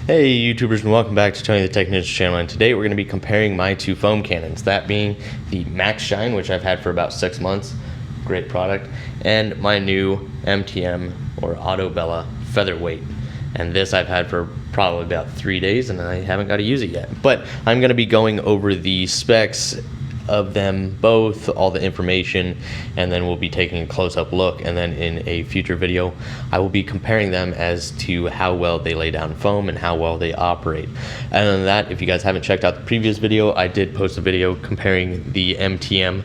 Hey YouTubers, and welcome back to Tony the Tech Ninja channel, and today we're going to be comparing my two foam cannons, that being the Maxshine, which I've had for about 6 months, great product, and my new MTM or Autobella Featherweight, and this I've had for probably about 3 days and I haven't got to use it yet. But I'm going to be going over the specs of them both, all the information, and then we'll be taking a close-up look, and then in a future video I will be comparing them as to how well they lay down foam and how well they operate. Other than that, if you guys haven't checked out the previous video, I did post a video comparing the MTM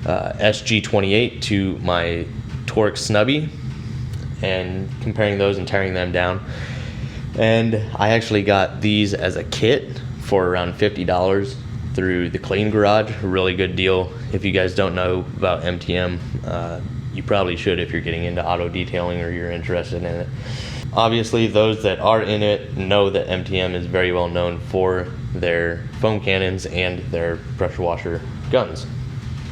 SG28 to my Torque Snubby and comparing those and tearing them down. And I actually got these as a kit for around $50 through the Clean Garage. A really good deal. If you guys don't know about MTM, you probably should if you're getting into auto detailing or you're interested in it. Obviously, those that are in it know that MTM is very well known for their foam cannons and their pressure washer guns.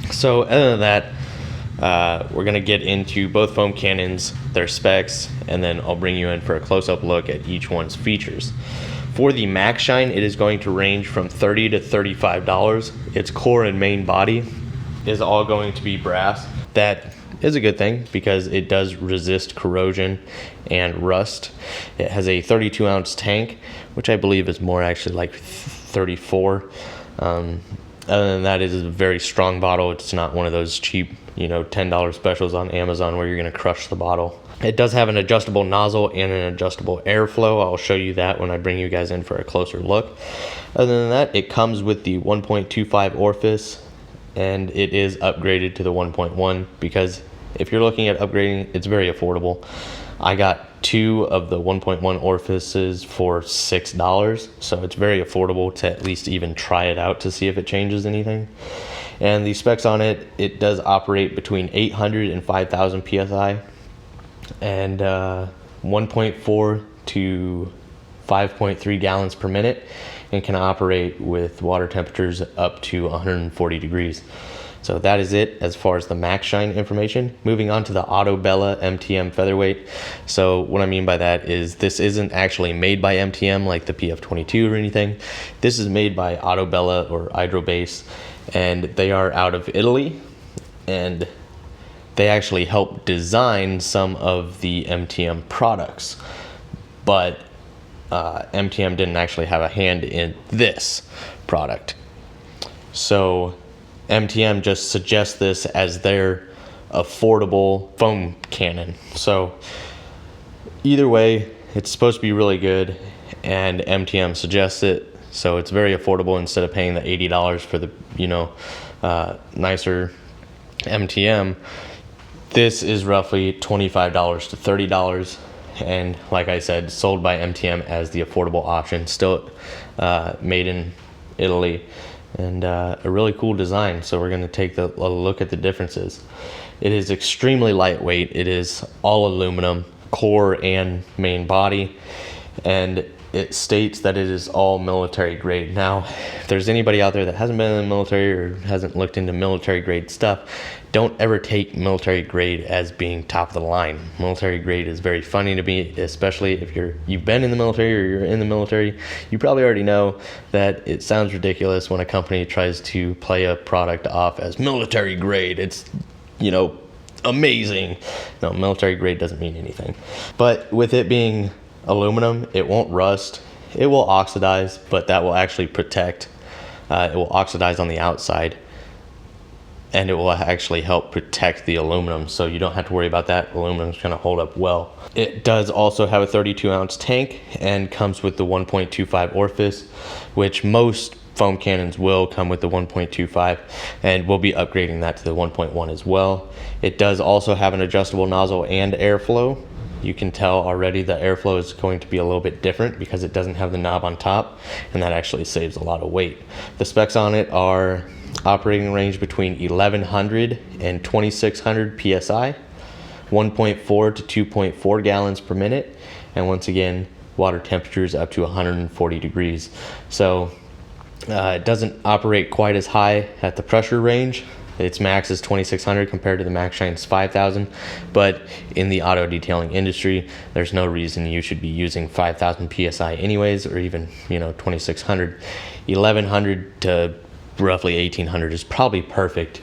So other than that, we're going to get into both foam cannons, their specs, and then I'll bring you in for a close-up look at each one's features. For the Maxshine, it is going to range from $30 to $35. Its core and main body is all going to be brass. That is a good thing because it does resist corrosion and rust. It has a 32-ounce tank, which I believe is more actually like 34. Other than that, it is a very strong bottle. It's not one of those cheap, $10 specials on Amazon where you're going to crush the bottle. It does have an adjustable nozzle and an adjustable airflow. I'll show you that when I bring you guys in for a closer look. Other than that, it comes with the 1.25 orifice, and it is upgraded to the 1.1 because if you're looking at upgrading, it's very affordable. I got 2 of the 1.1 orifices for $6, so it's very affordable to at least even try it out to see if it changes anything. And the specs on it, it does operate between 800 and 5,000 psi, and 1.4 to 5.3 gallons per minute, and can operate with water temperatures up to 140 degrees. So that is it as far as the Maxshine information. Moving on to the Autobella MTM Featherweight. So what I mean by that is this isn't actually made by MTM like the PF22 or anything. This is made by Autobella or Hydrobase, and they are out of Italy, and they actually helped design some of the MTM products, but MTM didn't actually have a hand in this product. So MTM just suggests this as their affordable foam cannon. So either way, it's supposed to be really good, and MTM suggests it, so it's very affordable instead of paying the $80 for the nicer MTM. This is roughly $25 to $30, and like I said, sold by MTM as the affordable option, still made in Italy, and a really cool design. So we're going to take a look at the differences. It is extremely lightweight. It is all aluminum, core and main body, and it states that it is all military grade. Now, if there's anybody out there that hasn't been in the military or hasn't looked into military grade stuff, don't ever take military grade as being top of the line. Military grade is very funny to me, especially if you've been in the military or you're in the military. You probably already know that it sounds ridiculous when a company tries to play a product off as military grade. It's, amazing. No, military grade doesn't mean anything. But with it being aluminum, it won't rust. It will oxidize, but that will actually protect. It will oxidize on the outside, and it will actually help protect the aluminum, so you don't have to worry about that. Aluminum is going to hold up well. It does also have a 32-ounce tank and comes with the 1.25 orifice, which most foam cannons will come with the 1.25, and we'll be upgrading that to the 1.1 as well. It does also have an adjustable nozzle and airflow. You can tell already the airflow is going to be a little bit different because it doesn't have the knob on top, and that actually saves a lot of weight. The specs on it are operating range between 1100 and 2600 psi, 1.4 to 2.4 gallons per minute, and once again, water temperatures up to 140 degrees. So it doesn't operate quite as high at the pressure range, its max is 2600 compared to the Maxshine's 5000, but in the auto detailing industry, there's no reason you should be using 5000 psi anyways, or even 2600. 1100 to roughly 1800 is probably perfect.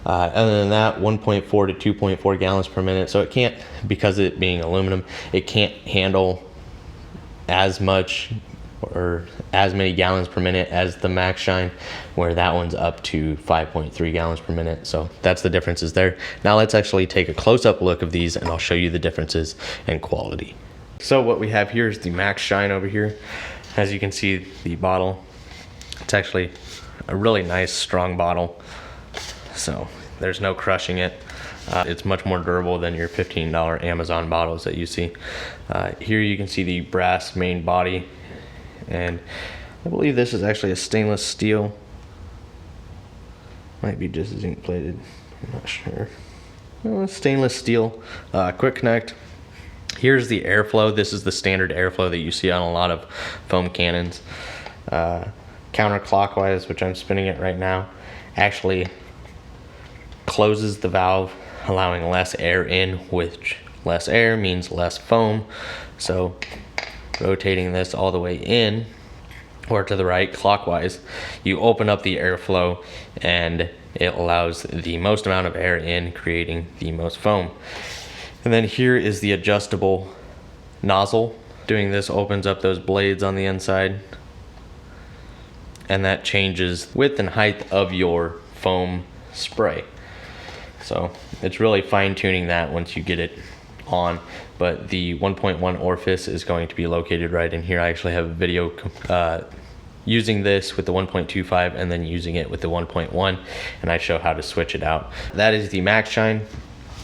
Other than that, 1.4 to 2.4 gallons per minute. So it can't, because it being aluminum, it can't handle as much or as many gallons per minute as the Maxshine, where that one's up to 5.3 gallons per minute. So that's the differences there. Now let's actually take a close-up look of these and I'll show you the differences in quality. So what we have here is the Maxshine over here. As you can see, the bottle, it's actually a really nice strong bottle. So there's no crushing it. It's much more durable than your $15 Amazon bottles that you see. Here you can see the brass main body, and I believe this is actually a stainless steel. Might be just zinc plated, I'm not sure. Stainless steel, quick connect. Here's the airflow. This is the standard airflow that you see on a lot of foam cannons. Counterclockwise, which I'm spinning it right now, actually closes the valve, allowing less air in, which less air means less foam. So rotating this all the way in or to the right clockwise, you open up the airflow and it allows the most amount of air in, creating the most foam. And then here is the adjustable nozzle. Doing this opens up those blades on the inside, and that changes width and height of your foam spray. So it's really fine tuning that once you get it on. But the 1.1 orifice is going to be located right in here. I actually have a video using this with the 1.25 and then using it with the 1.1, and I show how to switch it out. That is the Maxshine.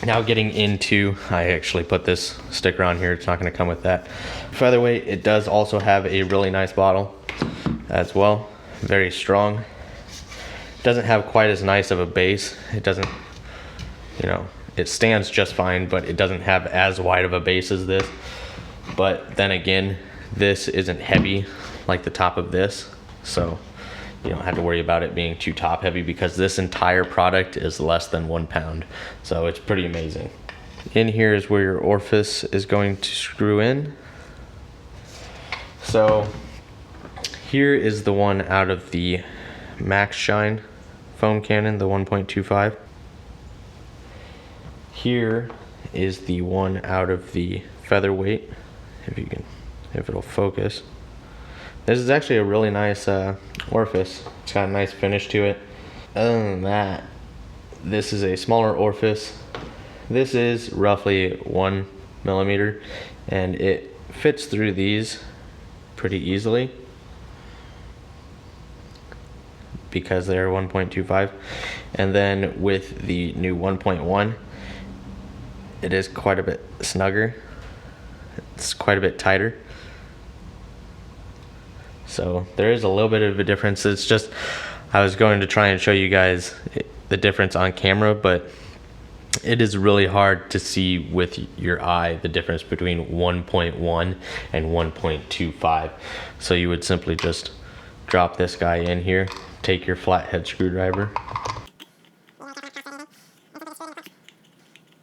Now getting into, I actually put this sticker on here, it's not going to come with that. Featherweight, it does also have a really nice bottle as well, very strong. Doesn't have quite as nice of a base. It doesn't, it stands just fine, but it doesn't have as wide of a base as this. But then again, this isn't heavy like the top of this, so you don't have to worry about it being too top heavy, because this entire product is less than 1 pound. So it's pretty amazing. In here is where your orifice is going to screw in. So here is the one out of the Maxshine foam cannon, the 1.25. Here is the one out of the Featherweight, if it'll focus. This is actually a really nice orifice. It's got a nice finish to it. Other than that, this is a smaller orifice. This is roughly 1 millimeter, and it fits through these pretty easily because they're 1.25. And then with the new 1.1, it is quite a bit snugger. It's quite a bit tighter. So there is a little bit of a difference. It's just, I was going to try and show you guys the difference on camera, but it is really hard to see with your eye the difference between 1.1 and 1.25. So you would simply just drop this guy in here, take your flathead screwdriver.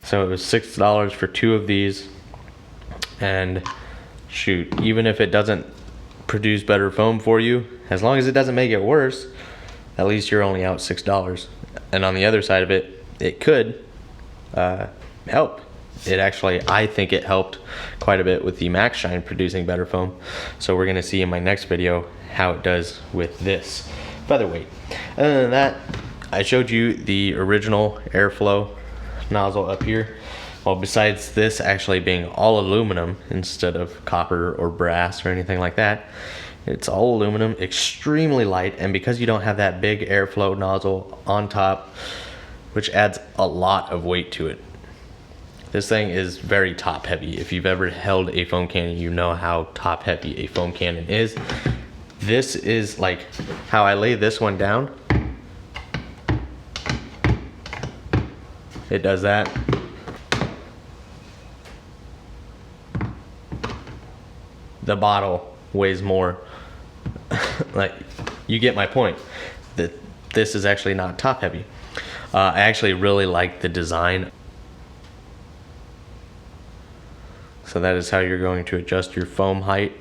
So it was $6 for 2 of these, and shoot, even if it doesn't produce better foam for you, as long as it doesn't make it worse, at least you're only out $6. And on the other side of it, it could help. It actually, I think it helped quite a bit with the Maxshine producing better foam. So we're gonna see in my next video how it does with this Featherweight. Other than that, I showed you the original airflow nozzle up here. Well, besides this actually being all aluminum instead of copper or brass or anything like that, it's all aluminum, extremely light, and because you don't have that big airflow nozzle on top, which adds a lot of weight to it. This thing is very top heavy. If you've ever held a foam cannon, you know how top heavy a foam cannon is. This is like how I lay this one down. It does that. The bottle weighs more. Like, you get my point, that this is actually not top heavy. I actually really like the design. So that is how you're going to adjust your foam height.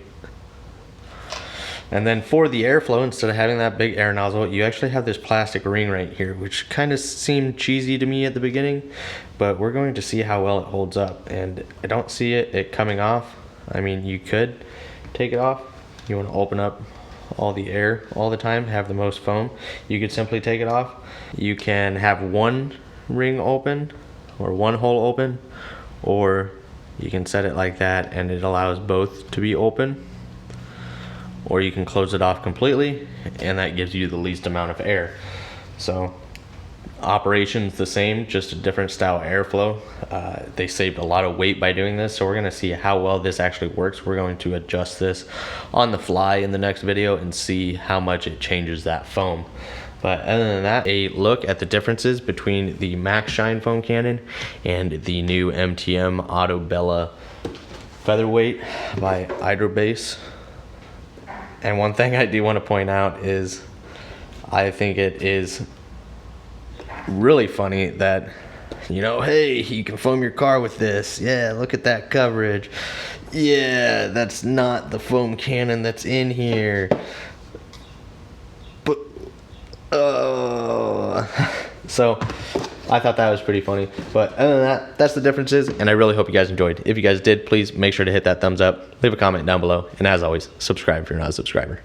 And then for the airflow, instead of having that big air nozzle, you actually have this plastic ring right here, which kind of seemed cheesy to me at the beginning, but we're going to see how well it holds up. And I don't see it coming off. I mean, you could take it off. You want to open up all the air all the time, have the most foam. You could simply take it off. You can have one ring open or one hole open, or you can set it like that and it allows both to be open, or you can close it off completely and that gives you the least amount of air. So operation's the same, just a different style airflow. They saved a lot of weight by doing this, so we're going to see how well this actually works. We're going to adjust this on the fly in the next video and see how much it changes that foam. But other than that, a look at the differences between the Maxshine foam cannon and the new MTM Auto Bella Featherweight by Hydrobase. And one thing I do want to point out is I think it is really funny that, you know, hey, you can foam your car with this. Yeah, look at that coverage. Yeah, that's not the foam cannon that's in here. But so I thought that was pretty funny. But other than that, that's the differences, and I really hope you guys enjoyed. If you guys did, please make sure to hit that thumbs up, leave a comment down below, and as always, subscribe if you're not a subscriber.